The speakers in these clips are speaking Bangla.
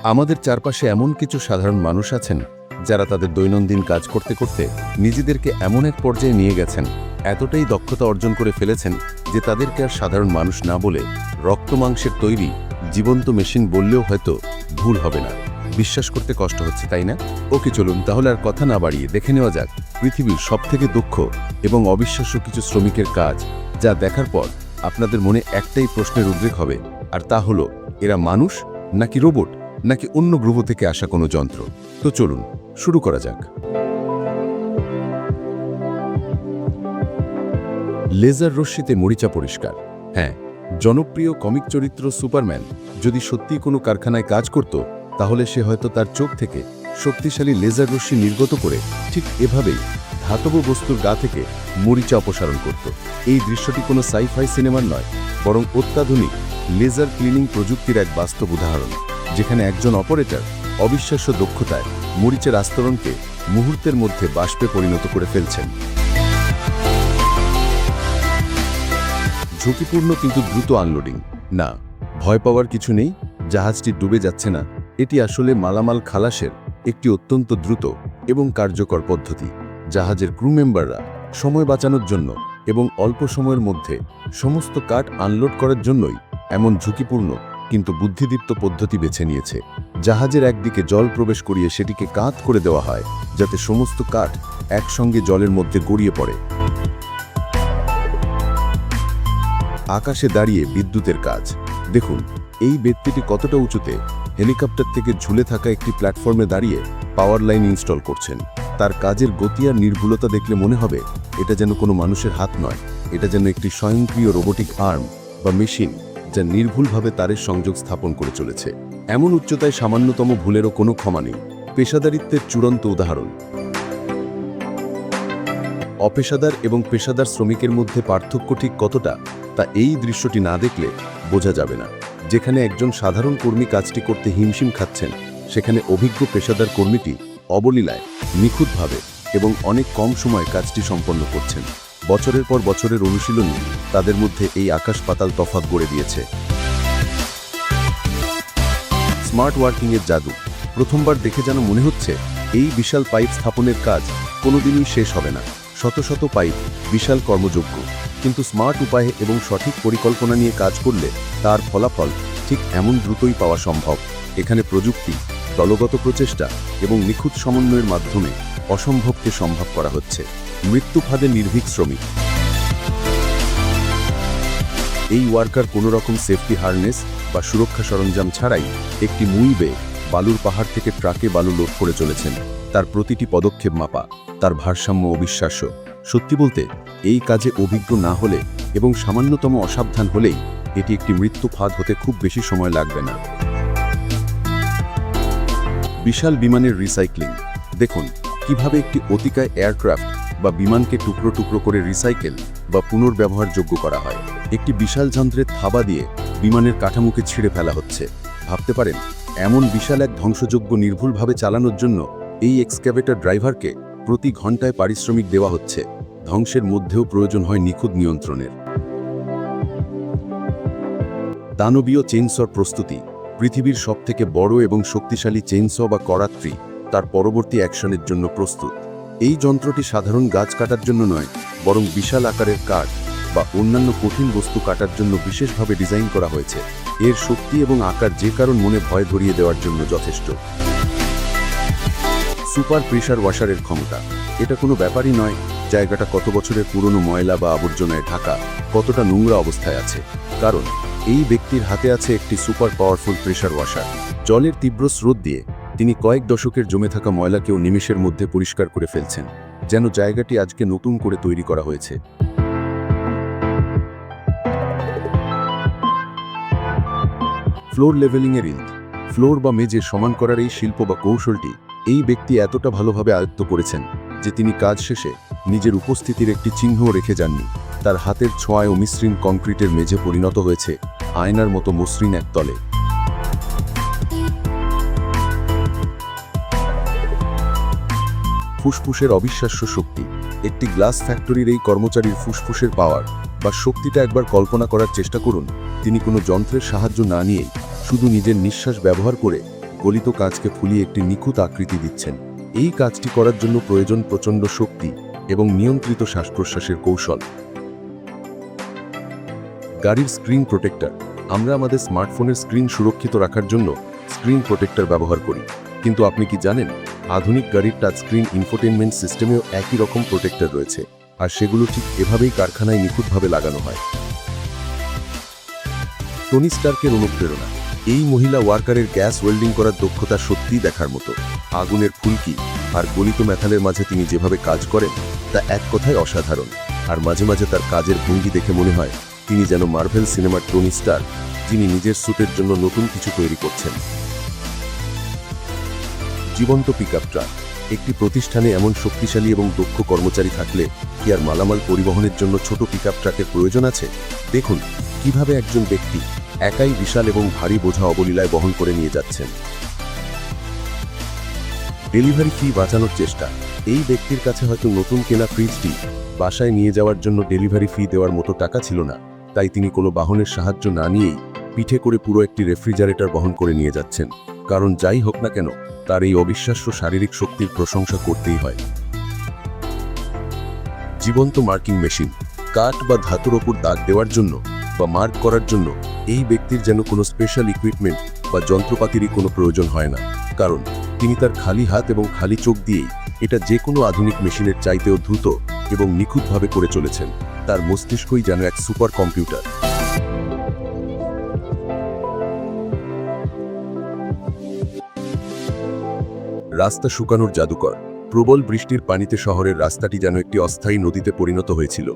আমাদের চারপাশে এমন কিছু সাধারণ মানুষ আছেন যারা তাদের দৈনন্দিন কাজ করতে করতে নিজেদেরকে এমন এক পর্যায়ে নিয়ে গেছেন, এতটাই দক্ষতা অর্জন করে ফেলেছেন যে তাদেরকে আর সাধারণ মানুষ না বলে রক্তমাংসের তৈরি জীবন্ত মেশিন বললেও হয়তো ভুল হবে না। বিশ্বাস করতে কষ্ট হচ্ছে, তাই না? ওকে, চলুন তাহলে আর কথা না বাড়িয়ে দেখে নেওয়া যাক পৃথিবীর সবথেকে দক্ষ এবং অবিশ্বাস্য কিছু শ্রমিকের কাজ, যা দেখার পর আপনাদের মনে একটাই প্রশ্নের উদ্রেক হবে, আর তা হলো এরা মানুষ নাকি রোবট, নাকি অন্য গ্রহ থেকে আসা কোনো যন্ত্র। তো চলুন শুরু করা যাক। লেজার রশ্মিতে মরিচা পরিষ্কার। হ্যাঁ, জনপ্রিয় কমিক চরিত্র সুপারম্যান যদি সত্যিই কোনো কারখানায় কাজ করত, তাহলে সে হয়তো তার চোখ থেকে শক্তিশালী লেজার রশ্মি নির্গত করে ঠিক এভাবেই ধাতব বস্তুর গা থেকে মরিচা অপসারণ করত। এই দৃশ্যটি কোনো সাইফাই সিনেমার নয়, বরং অত্যাধুনিক লেজার ক্লিনিং প্রযুক্তির এক বাস্তব উদাহরণ, যেখানে একজন অপারেটর অবিশ্বাস্য দক্ষতায় মরিচের আস্তরণকে মুহূর্তের মধ্যে বাষ্পে পরিণত করে ফেলছেন। ঝুঁকিপূর্ণ কিন্তু দ্রুত আনলোডিং। না, ভয় পাওয়ার কিছু নেই, জাহাজটি ডুবে যাচ্ছে না। এটি আসলে মালামাল খালাসের একটি অত্যন্ত দ্রুত এবং কার্যকর পদ্ধতি। জাহাজের ক্রু মেম্বাররা সময় বাঁচানোর জন্য এবং অল্প সময়ের মধ্যে সমস্ত কাঠ আনলোড করার জন্যই এমন ঝুঁকিপূর্ণ কিন্তু বুদ্ধিদীপ্ত পদ্ধতি বেছে নিয়েছে। জাহাজের একদিকে জল প্রবেশ করিয়ে সেটিকে কাত করে দেওয়া হয়, যাতে সমস্ত কাঠ একসঙ্গে জলের মধ্যে গড়িয়ে পড়ে। আকাশে দাঁড়িয়ে বিদ্যুতের কাজ দেখুন। এই ব্যক্তিটি কতটা উঁচুতে হেলিকপ্টার থেকে ঝুলে থাকা একটি প্ল্যাটফর্মে দাঁড়িয়ে পাওয়ার লাইন ইনস্টল করছেন। তার কাজের গতি আর নির্ভুলতা দেখলে মনে হবে এটা যেন কোনো মানুষের হাত নয়, এটা যেন একটি স্বয়ংক্রিয় রোবোটিক আর্ম বা মেশিন, যা নির্ভুলভাবে তারের সংযোগ স্থাপন করে চলেছে। এমন উচ্চতায় সামান্যতম ভুলেরও কোনো ক্ষমা নেই। পেশাদারিত্বের চূড়ান্ত উদাহরণ। অপেশাদার এবং পেশাদার শ্রমিকের মধ্যে পার্থক্য ঠিক কতটা, তা এই দৃশ্যটি না দেখলে বোঝা যাবে না। যেখানে একজন সাধারণ কর্মী কাজটি করতে হিমশিম খাচ্ছেন, সেখানে অভিজ্ঞ পেশাদার কর্মীটি অবলীলায়, নিখুঁতভাবে এবং অনেক কম সময়ে কাজটি সম্পন্ন করছেন। বছরের পর বছরের অনুশীলনী তাদের মধ্যে এই আকাশ পাতাল তফাৎ গড়ে দিয়েছে। স্মার্ট ওয়ার্কিংয়ের জাদু। প্রথমবার দেখে যেন মনে হচ্ছে এই বিশাল পাইপ স্থাপনের কাজ কোনোদিনই শেষ হবে না। শত শত পাইপ, বিশাল কর্মযোগ্য, কিন্তু স্মার্ট উপায়ে এবং সঠিক পরিকল্পনা নিয়ে কাজ করলে তার ফলাফল ঠিক এমন দ্রুতই পাওয়া সম্ভব। এখানে প্রযুক্তি, দলগত প্রচেষ্টা এবং নিখুঁত সমন্বয়ের মাধ্যমে অসম্ভবকে সম্ভব করা হচ্ছে। মৃত্যুফাঁদে নির্ভীক শ্রমিক। এই ওয়ার্কার কোনো রকম সেফটি হারনেস বা সুরক্ষা সরঞ্জাম ছাড়াই একটি মুই বেয়ে বালুর পাহাড় থেকে ট্রাকে বালু লোড করে চলেছেন। তার প্রতিটি পদক্ষেপ মাপা, তার ভারসাম্য অবিশ্বাস্য। সত্যি বলতে, এই কাজে অভিজ্ঞ না হলে এবং সামান্যতম অসাবধান হলেই এটি একটি মৃত্যু ফাঁদ হতে খুব বেশি সময় লাগবে না। বিশাল বিমানের রিসাইক্লিং দেখুন। কিভাবে একটি অতিকায় এয়ারক্রাফট বা বিমানকে টুকরো টুকরো করে রিসাইকেল বা পুনর্ব্যবহারযোগ্য করা হয়। একটি বিশাল যন্ত্রের থাবা দিয়ে বিমানের কাঠামোকে ছিঁড়ে ফেলা হচ্ছে। ভাবতে পারেন, এমন বিশাল এক ধ্বংসযোগ্য নির্ভুলভাবে চালানোর জন্য এই এক্সক্যাভেটর ড্রাইভারকে প্রতি ঘন্টায় পারিশ্রমিক দেওয়া হচ্ছে। ধ্বংসের মধ্যেও প্রয়োজন হয় নিখুঁত নিয়ন্ত্রণের। দানবীয় চেইনসর প্রস্তুতি। পৃথিবীর সবথেকে বড় এবং শক্তিশালী চেইনস বা করাত্রী তার পরবর্তী অ্যাকশনের জন্য প্রস্তুত। এই যন্ত্রটি সাধারণ গাছ কাটার জন্য নয়, বরং বিশাল আকারের কাঠ বা অন্যান্য কঠিন বস্তু কাটার জন্য বিশেষভাবে ডিজাইন করা হয়েছে। এর শক্তি এবং আকার যে কারণ মনে ভয় ধরিয়ে দেওয়ার জন্য যথেষ্ট। সুপার প্রেশার ওয়াশারের ক্ষমতা। এটা কোনো ব্যাপারই নয় জায়গাটা কত বছরের পুরনো ময়লা বা আবর্জনায় ঢাকা, কতটা নোংরা অবস্থায় আছে, কারণ এই ব্যক্তির হাতে আছে একটি সুপার পাওয়ারফুল প্রেশার ওয়াশার। জলের তীব্র স্রোত দিয়ে তিনি কয়েক দশকের জমে থাকা ময়লাকেও নিমেষের মধ্যে পরিষ্কার করে ফেলছেন, যেন জায়গাটি আজকে নতুন করে তৈরি করা হয়েছে। ফ্লোর লেভেলিংয়ের ইল্ট। ফ্লোর বা মেঝে সমান করার এই শিল্প বা কৌশলটি এই ব্যক্তি এতটা ভালোভাবে আয়ত্ত করেছেন যে তিনি কাজ শেষে নিজের উপস্থিতির একটি চিহ্ন রেখে যাননি। তার হাতের ছোঁয়ায় অমসৃণ কংক্রিটের মেঝে পরিণত হয়েছে আয়নার মতো মসৃণ এক তলে। ফুসফুসের অবিশ্বাস্য শক্তি। একটি গ্লাস ফ্যাক্টরির এই কর্মচারীর ফুসফুসের পাওয়ার বা শক্তিটা একবার কল্পনা করার চেষ্টা করুন। তিনি কোনো যন্ত্রের সাহায্য না নিয়েই শুধু নিজের নিঃশ্বাস ব্যবহার করে গলিত কাঁচকে ফুলিয়ে একটি নিখুঁত আকৃতি দিচ্ছেন। এই কাজটি করার জন্য প্রয়োজন প্রচণ্ড শক্তি এবং নিয়ন্ত্রিত শ্বাস প্রশ্বাসের কৌশল। গাড়ির স্ক্রিন প্রোটেক্টর। আমরা আমাদের স্মার্টফোনের স্ক্রিন সুরক্ষিত রাখার জন্য স্ক্রিন প্রোটেক্টর ব্যবহার করি, কিন্তু আপনি কি জানেন আধুনিক গাড়ির টাচ স্ক্রিন ইনফোটেনমেন্ট সিস্টেমেও একই রকম প্রোটেক্টর রয়েছে, আর সেগুলো ঠিক এভাবেই কারখানায় নিখুঁতভাবে লাগানো হয়। টনি স্টার্কের অনুপ্রেরণা। এই মহিলা ওয়ার্কারের গ্যাস ওয়েল্ডিং করার দক্ষতা সত্যিই দেখার মতো। আগুনের ফুলকি আর গলিত মেটালের মাঝে তিনি যেভাবে কাজ করেন তা এক কথায় অসাধারণ। আর মাঝে মাঝে তার কাজের ভঙ্গি দেখে মনে হয় তিনি যেন মার্ভেল সিনেমার টনি স্টার্ক, যিনি নিজের স্যুটের জন্য নতুন কিছু তৈরি করছেন। জীবন্ত পিকআপ ট্রাক। একটি প্রতিষ্ঠানে এমন শক্তিশালী এবং দক্ষ কর্মচারী থাকলে কি আর মালামাল পরিবহনের জন্য ছোট পিকআপ ট্রাকের প্রয়োজন আছে? দেখুন কিভাবে একজন ব্যক্তি একাই বিশাল এবং ভারী বোঝা অবলীলায় বহন করে নিয়ে যাচ্ছেন। ডেলিভারি ফি বাঁচানোর চেষ্টা। এই ব্যক্তির কাছে হয়তো নতুন কেনা ফ্রিজটি বাসায় নিয়ে যাওয়ার জন্য ডেলিভারি ফি দেওয়ার মতো টাকা ছিল না, তাই তিনি কোনো বাহনের সাহায্য না নিয়েই পিঠে করে পুরো একটি রেফ্রিজারেটর বহন করে নিয়ে যাচ্ছেন। কারণ যাই হোক না কেন, তার এই অবিশ্বাস্য শারীরিক শক্তির প্রশংসা করতেই হয়। জীবন্ত মার্কিং মেশিন। কাঠ বা ধাতুর ওপর দাগ দেওয়ার জন্য বা মার্ক করার জন্য এই ব্যক্তির যেন কোনো স্পেশাল ইকুইপমেন্ট বা যন্ত্রপাতিরই কোনো প্রয়োজন হয় না, কারণ তিনি তার খালি হাত এবং খালি চোখ দিয়েই এটা যে কোনো আধুনিক মেশিনের চাইতেও দ্রুত এবং নিখুঁতভাবে করে চলেছেন। তার মস্তিষ্কই যেন এক সুপার কম্পিউটার। রাস্তা শুকানোর জাদুকর। প্রবল বৃষ্টির পানিতে শহরের রাস্তাটি যেন একটি অস্থায়ী নদীতে পরিণত হয়েছিল।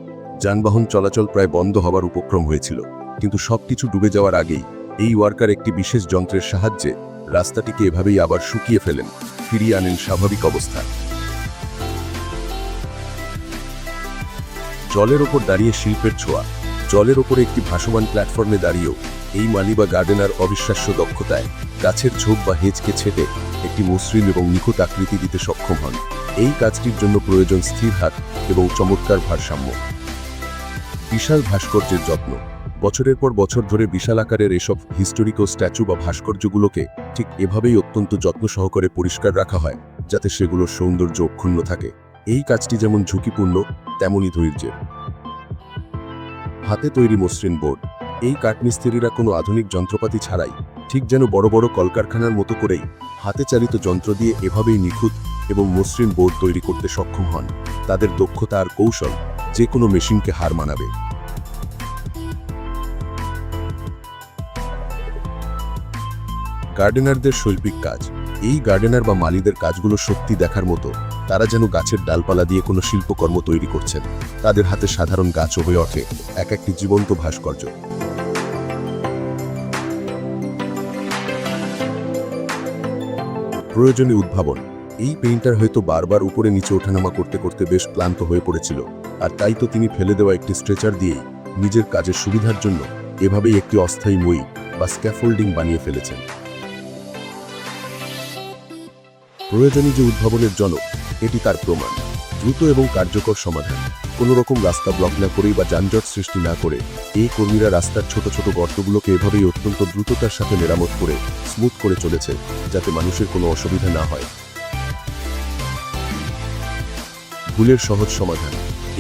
যানবাহন চলাচল প্রায় বন্ধ হবার উপক্রম হয়েছিল, কিন্তু সবকিছু ডুবে যাওয়ার আগেই এই ওয়ার্কার একটি বিশেষ যন্ত্রের সাহায্যে রাস্তাটিকে এভাবেই আবার শুকিয়ে ফেলেন, ফিরিয়ে আনেন স্বাভাবিক অবস্থায়। জলের ওপর দাঁড়িয়ে শিল্পের ছোঁয়া। জলের ওপরে একটি ভাসমান প্ল্যাটফর্মে দাঁড়িয়েও এই মালি বা গার্ডেনার অবিশ্বাস্য দক্ষতায় গাছের ঝোপ বা হেজকে ছেটে একটি মসৃণ এবং নিখুঁত আকৃতি দিতে সক্ষম হন। এই কাজটির জন্য প্রয়োজন স্থির হাত এবং চমৎকার ভারসাম্য। বিশাল ভাস্কর্যের যত্ন। বছরের পর বছর ধরে বিশাল আকারের এসব হিস্টোরিক্যাল স্ট্যাচু বা ভাস্কর্যগুলোকে ঠিক এভাবেই অত্যন্ত যত্ন সহকারে পরিষ্কার রাখা হয়, যাতে সেগুলোর সৌন্দর্য অক্ষুণ্ণ থাকে। এই কাজটি যেমন ঝুঁকিপূর্ণ তেমনই ধৈর্যের। হাতে তৈরি মসৃণ বোর্ড। এই কাঠমিস্ত্রিরা কোনো আধুনিক যন্ত্রপাতি ছাড়াই ঠিক যেন বড় বড় কলকারখানার মতো করেই হাতে চালিত যন্ত্র দিয়ে এভাবেই নিখুঁত এবং মসৃণ বোর্ড তৈরি করতে সক্ষম হন। তাদের দক্ষতা আর কৌশল যে কোনো মেশিনকে হার মানাবে। গার্ডেনারদের শৈল্পিক কাজ। এই গার্ডেনার বা মালিদের কাজগুলো সত্যি দেখার মতো। তারা যেন গাছের ডালপালা দিয়ে কোনো শিল্পকর্ম তৈরি করছেন। তাদের হাতে সাধারণ গাছও হয়ে ওঠে এক একটি জীবন্ত ভাস্কর্য। প্রয়োজনীয় উদ্ভাবন। এই পেইন্টার হয়তো বারবার উপরে নিচে ওঠানামা করতে করতে বেশ ক্লান্ত হয়ে পড়েছিল, আর তাই তো তিনি ফেলে দেওয়া একটি স্ট্রেচার দিয়েই নিজের কাজের সুবিধার জন্য এভাবেই একটি অস্থায়ী মই বা স্ক্যাফোল্ডিং বানিয়ে ফেলেছেন। প্রয়োজনীয় যে উদ্ভাবনের জনক, এটি তার প্রমাণ। দ্রুত এবং কার্যকর সমাধান। কোনো রকম রাস্তা ব্লক না করেই বা যানজট সৃষ্টি না করে এই কর্মীরা রাস্তার ছোট ছোট গর্তগুলোকে এভাবেই অত্যন্ত দ্রুততার সাথে মেরামত করে স্মুথ করে চলেছে, যাতে মানুষের কোনো অসুবিধা না হয়। ভুলের সহজ সমাধান।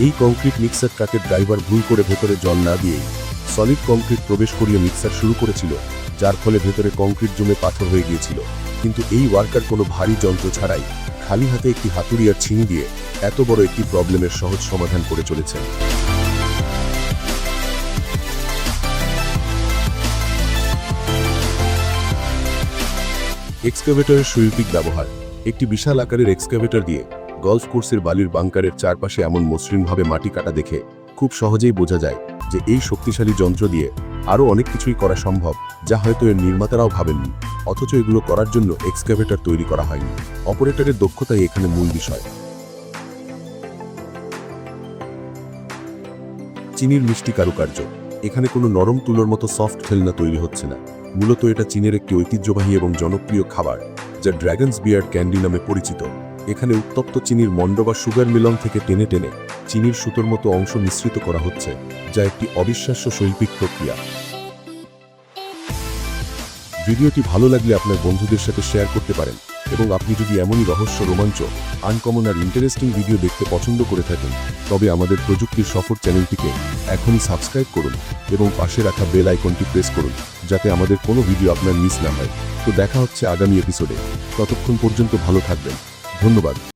এই কংক্রিট মিক্সার ট্রাকের ড্রাইভার ভুল করে ভেতরে জল না দিয়েই সলিড কংক্রিট প্রবেশ করিয়ে মিক্সার শুরু করেছিল, যার ফলে ভেতরে কংক্রিট জমে পাথর হয়ে গিয়েছিল। কিন্তু এই ওয়ার্কার কোনো ভারী যন্ত্র ছাড়াই খালি হাতে একটি হাতুড়ি আর ছিনি দিয়ে এত বড় একটি প্রবলেমের সহজ সমাধান করে চলেছেন। এক্সকাভেটরের শৈল্পিক ব্যবহার। একটি বিশাল আকারের এক্সকাভেটর দিয়ে গলফ কোর্সের বালির বাংকারের চারপাশে এমন মসৃণভাবে মাটি কাটা দেখে খুব সহজেই বোঝা যায় যে এই শক্তিশালী যন্ত্র দিয়ে আরও অনেক কিছুই করা সম্ভব, যা হয়তো এর নির্মাতারাও ভাবেননি। অথচ এগুলো করার জন্য এক্সকাভেটর তৈরি করা হয়নি। অপারেটরের দক্ষতাই এখানে মূল বিষয়। চীনের মিষ্টি কারুকার্য। এখানে কোনো নরম তুলোর মতো সফট খেলনা তৈরি হচ্ছে না। মূলত এটা চীনের একটি ঐতিহ্যবাহী এবং জনপ্রিয় খাবার, যা ড্র্যাগনস বিয়ার্ড ক্যান্ডি নামে পরিচিত। এখানে উত্তপ্ত চিনির মণ্ড বা সুগার মিলন থেকে টেনে টেনে চিনির সুতোর মতো অংশ মিশ্রিত করা হচ্ছে, যা একটি অবিশ্বাস্য শৈল্পিক প্রক্রিয়া। ভিডিওটি ভালো লাগলে আপনার বন্ধুদের সাথে শেয়ার করতে পারেন এবং আপনি যদি এমনই রহস্য, রোমাঞ্চ, আনকমন আর ইন্টারেস্টিং ভিডিও দেখতে পছন্দ করে থাকেন তবে আমাদের প্রযুক্তির সফর চ্যানেলটিকে এখনই সাবস্ক্রাইব করুন এবং পাশে রাখা বেল আইকনটি প্রেস করুন যাতে আমাদের কোনো ভিডিও আপনার মিস না হয়। তো দেখা হচ্ছে আগামী এপিসোডে। ততক্ষণ পর্যন্ত ভালো থাকবেন। ধন্যবাদ।